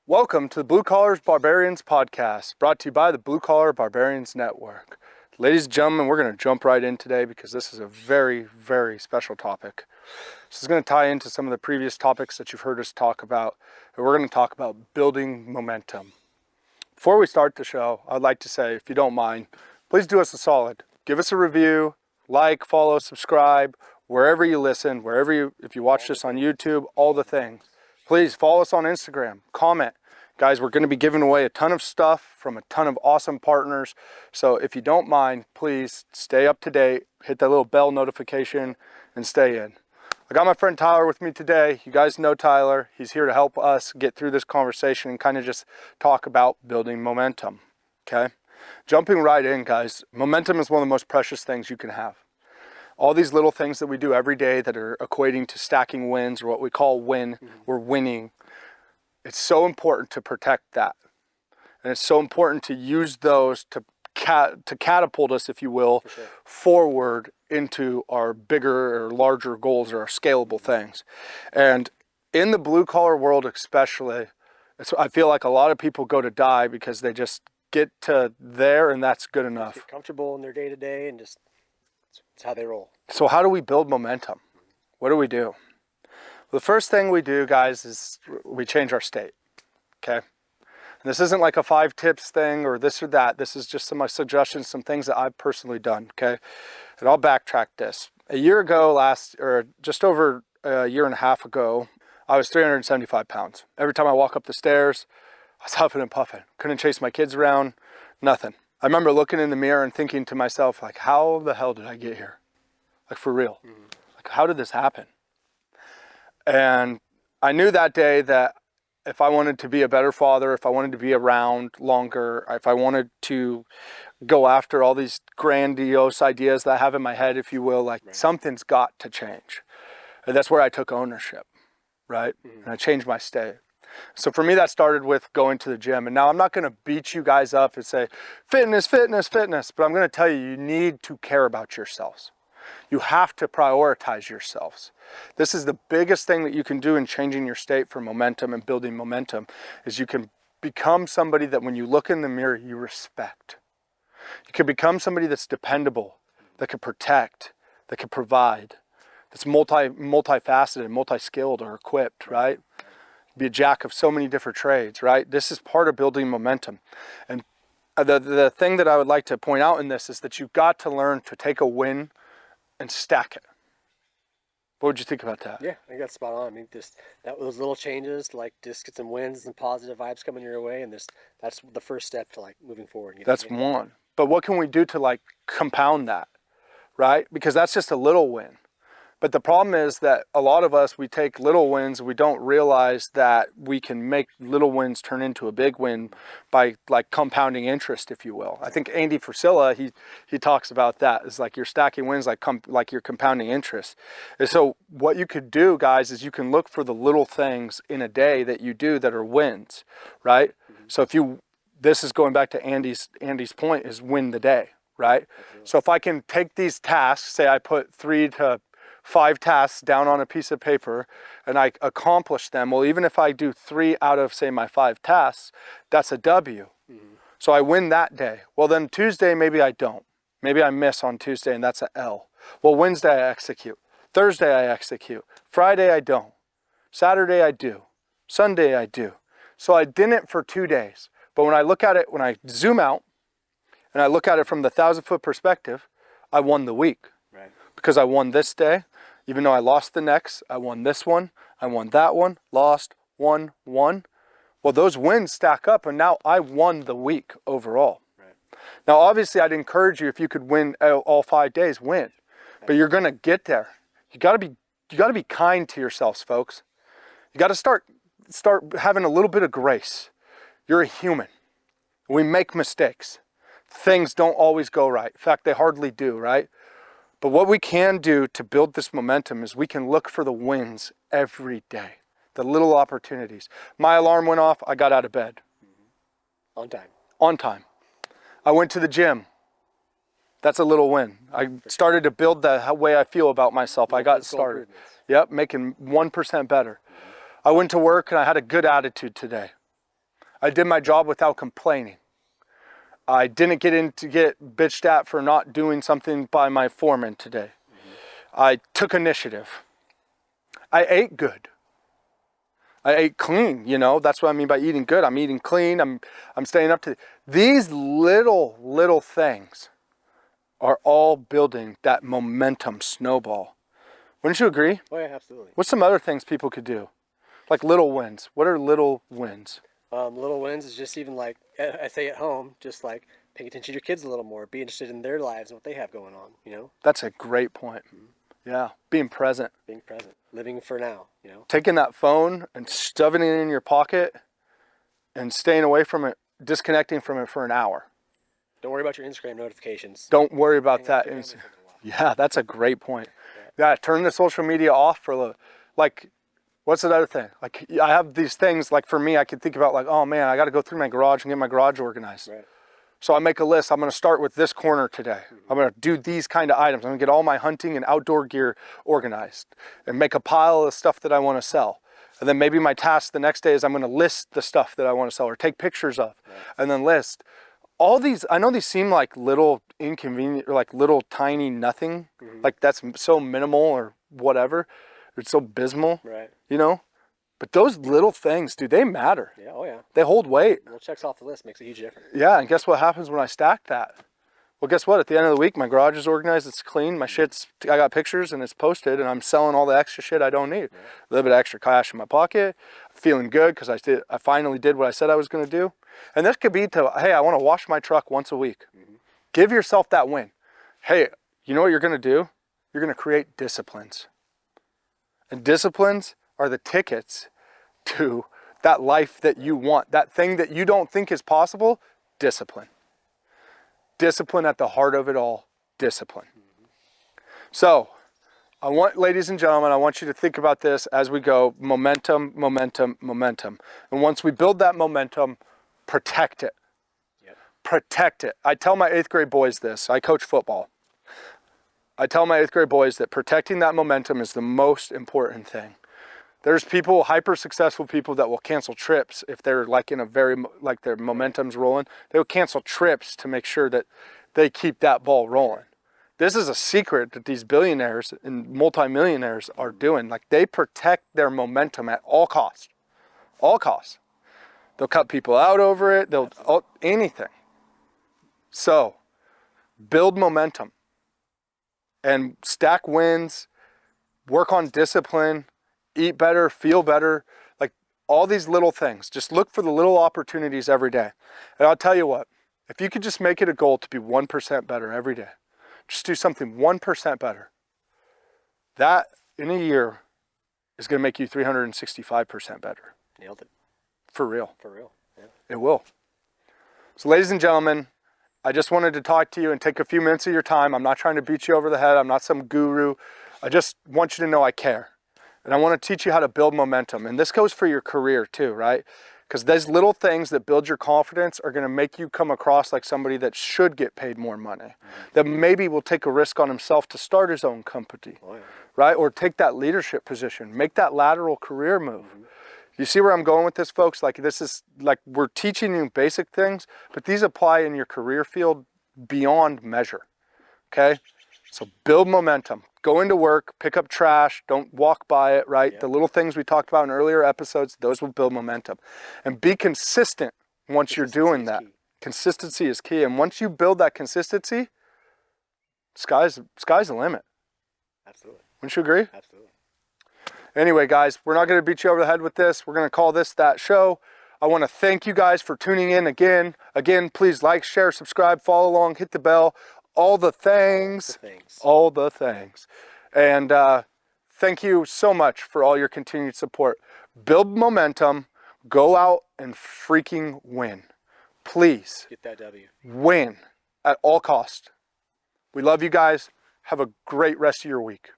Welcome to the Blue Collar Barbarians podcast, brought to you by the Blue Collar Barbarians Network. Ladies and gentlemen, we're going to jump right in today because this is a very, very special topic. This is going to tie into some of the previous topics that you've heard us talk about, and we're going to talk about building momentum. Before we start the show, I'd like to say, if you don't mind, please do us a solid. Give us a review, like, follow, subscribe, wherever you listen, if you watch this on YouTube, all the things. Please follow us on Instagram, comment. Guys, we're going to be giving away a ton of stuff from a ton of awesome partners. So if you don't mind, please stay up to date, hit that little bell notification, and stay in. I got my friend Tyler with me today. You guys know Tyler. He's here to help us get through this conversation and kind of just talk about building momentum, okay? Jumping right in, guys, momentum is one of the most precious things you can have. All these little things that we do every day that are equating to stacking wins, or what we call win, we're winning. It's so important to protect that. And it's so important to use those to catapult us, if you will, forward into our bigger or larger goals or our scalable things. And in the blue collar world especially, I feel like a lot of people go to die because they just get to there and that's good enough. Get comfortable in their day to day and just, it's how they roll. So how do we build momentum? What do we do? Well, the first thing we do, guys, is we change our state, okay? And this isn't like a 5 tips thing or this or that. This is just some of my suggestions, some things that I've personally done, okay? And I'll backtrack this. A year ago, just over a year and a half ago, I was 375 pounds. Every time I walk up the stairs, I was huffing and puffing. Couldn't chase my kids around, nothing. I remember looking in the mirror and thinking to myself, like, how the hell did I get here? Like, for real. Like, how did this happen? And I knew that day that if I wanted to be a better father, if I wanted to be around longer, if I wanted to go after all these grandiose ideas that I have in my head, if you will, like something's got to change. And that's where I took ownership, right? And I changed my state. So for me, that started with going to the gym. And now I'm not going to beat you guys up and say, fitness, fitness, fitness. But I'm going to tell you, you need to care about yourselves. You have to prioritize yourselves. This is the biggest thing that you can do in changing your state for momentum and building momentum, is you can become somebody that when you look in the mirror, you respect. You can become somebody that's dependable, that can protect, that can provide, that's multifaceted, multi-skilled or equipped, right? Be a jack of so many different trades, right? This is part of building momentum. And the thing that I would like to point out in this is that you've got to learn to take a win and stack it. What would you think about that? Yeah, I think that's spot on. I mean, those little changes, like just get some wins and positive vibes coming your way, and that's the first step to like moving forward. That's one. But what can we do to like compound that, right? Because that's just a little win. But the problem is that a lot of us, we take little wins, we don't realize that we can make little wins turn into a big win by like compounding interest, if you will. I think Andy Frisella, he talks about that. It's like you're stacking wins like you're compounding interest. And so what you could do, guys, is you can look for the little things in a day that you do that are wins, right? So this is going back to Andy's point, is win the day, right? So if I can take these tasks, say I put 3 to 5 tasks down on a piece of paper and I accomplish them. Well, even if I do 3 out of, say, my 5 tasks, that's a W. So I win that day. Well, then Tuesday, maybe I don't. Maybe I miss on Tuesday and that's an L. Well, Wednesday I execute. Thursday I execute. Friday I don't. Saturday I do. Sunday I do. So I didn't for 2 days. But when I look at it, when I zoom out and I look at it from the 1,000-foot perspective, I won the week. Right. Because I won this day. Even though I lost the next, I won this one, I won that one, lost, won. Well, those wins stack up, and now I won the week overall. Right. Now, obviously, I'd encourage you, if you could win all 5 days, win. But you're going to get there. You got to be kind to yourselves, folks. You got to start having a little bit of grace. You're a human. We make mistakes. Things don't always go right. In fact, they hardly do, right? But what we can do to build this momentum is we can look for the wins every day, the little opportunities. My alarm went off, I got out of bed. On time. On time. I went to the gym. That's a little win. I started to build the way I feel about myself. I got started. Yep, making 1% better. I went to work and I had a good attitude today. I did my job without complaining. I didn't get bitched at for not doing something by my foreman today. I took initiative. I ate good. I ate clean, you know, that's what I mean by eating good. I'm eating clean. I'm staying up to these little things are all building that momentum snowball. Wouldn't you agree? Oh yeah, absolutely. What's some other things people could do? Like little wins. What are little wins? Little wins is just even like I say at home, just like paying attention to your kids a little more, be interested in their lives and what they have going on, you know? That's a great point. Yeah, being present. Being present, living for now, you know? Taking that phone and shoving it in your pocket and staying away from it, disconnecting from it for an hour. Don't worry about your Instagram notifications. Don't worry about that. Yeah, That's a great point. Yeah, turn the social media off for like, what's another thing? Like, I have these things, like for me, I could think about like, oh man, I got to go through my garage and get my garage organized. Right. So I make a list. I'm going to start with this corner today. I'm going to do these kind of items. I'm going to get all my hunting and outdoor gear organized and make a pile of stuff that I want to sell. And then maybe my task the next day is I'm going to list the stuff that I want to sell or take pictures of, and then list. All these, I know these seem like little inconvenient or like little tiny nothing, like that's so minimal or whatever. It's so abysmal, Right. you know? But those little things, dude, they matter. Yeah, oh yeah. They hold weight. Little checks off the list makes a huge difference. Yeah, and guess what happens when I stack that? Well, guess what? At the end of the week, my garage is organized, it's clean, my shit's, I got pictures and it's posted, and I'm selling all the extra shit I don't need. A little bit of extra cash in my pocket, feeling good because I finally did what I said I was going to do. And this could be to, hey, I want to wash my truck once a week. Give yourself that win. Hey, you know what you're going to do? You're going to create disciplines. And disciplines are the tickets to that life that you want, that thing that you don't think is possible. Discipline. Discipline at the heart of it all. Discipline. So I want, ladies and gentlemen, I want you to think about this as we go. Momentum, momentum, momentum. And once we build that momentum, protect it. Yep. Protect it. I tell my 8th grade boys this. I coach football. I tell my 8th grade boys that protecting that momentum is the most important thing. There's people, hyper successful people, that will cancel trips if they're like in a very, like their momentum's rolling. They will cancel trips to make sure that they keep that ball rolling. This is a secret that these billionaires and multimillionaires are doing. Like, they protect their momentum at all costs. All costs. They'll cut people out over it. They'll, anything. So, build momentum and stack wins, work on discipline, eat better, feel better, like all these little things. Just look for the little opportunities every day. And I'll tell you what, if you could just make it a goal to be 1% better every day, just do something 1% better, that in a year is going to make you 365% better. Nailed it. For real. For real. Yeah. It will. So ladies and gentlemen, I just wanted to talk to you and take a few minutes of your time. I'm not trying to beat you over the head. I'm not some guru. I just want you to know I care. And I want to teach you how to build momentum. And this goes for your career too, right? Because those little things that build your confidence are going to make you come across like somebody that should get paid more money. That maybe will take a risk on himself to start his own company, right? Or take that leadership position, make that lateral career move. You see where I'm going with this, folks? Like, this is like, we're teaching you basic things, but these apply in your career field beyond measure, okay? So build momentum. Go into work, pick up trash, don't walk by it, right? Yeah. The little things we talked about in earlier episodes, those will build momentum. And be consistent once you're doing that. Consistency is key. And once you build that consistency, sky's the limit. Absolutely. Wouldn't you agree? Absolutely. Anyway, guys, we're not going to beat you over the head with this. We're going to call this that show. I want to thank you guys for tuning in again. Again, please like, share, subscribe, follow along, hit the bell, all the things. All the things. And thank you so much for all your continued support. Build momentum. Go out and freaking win. Please. Get that W. Win at all costs. We love you guys. Have a great rest of your week.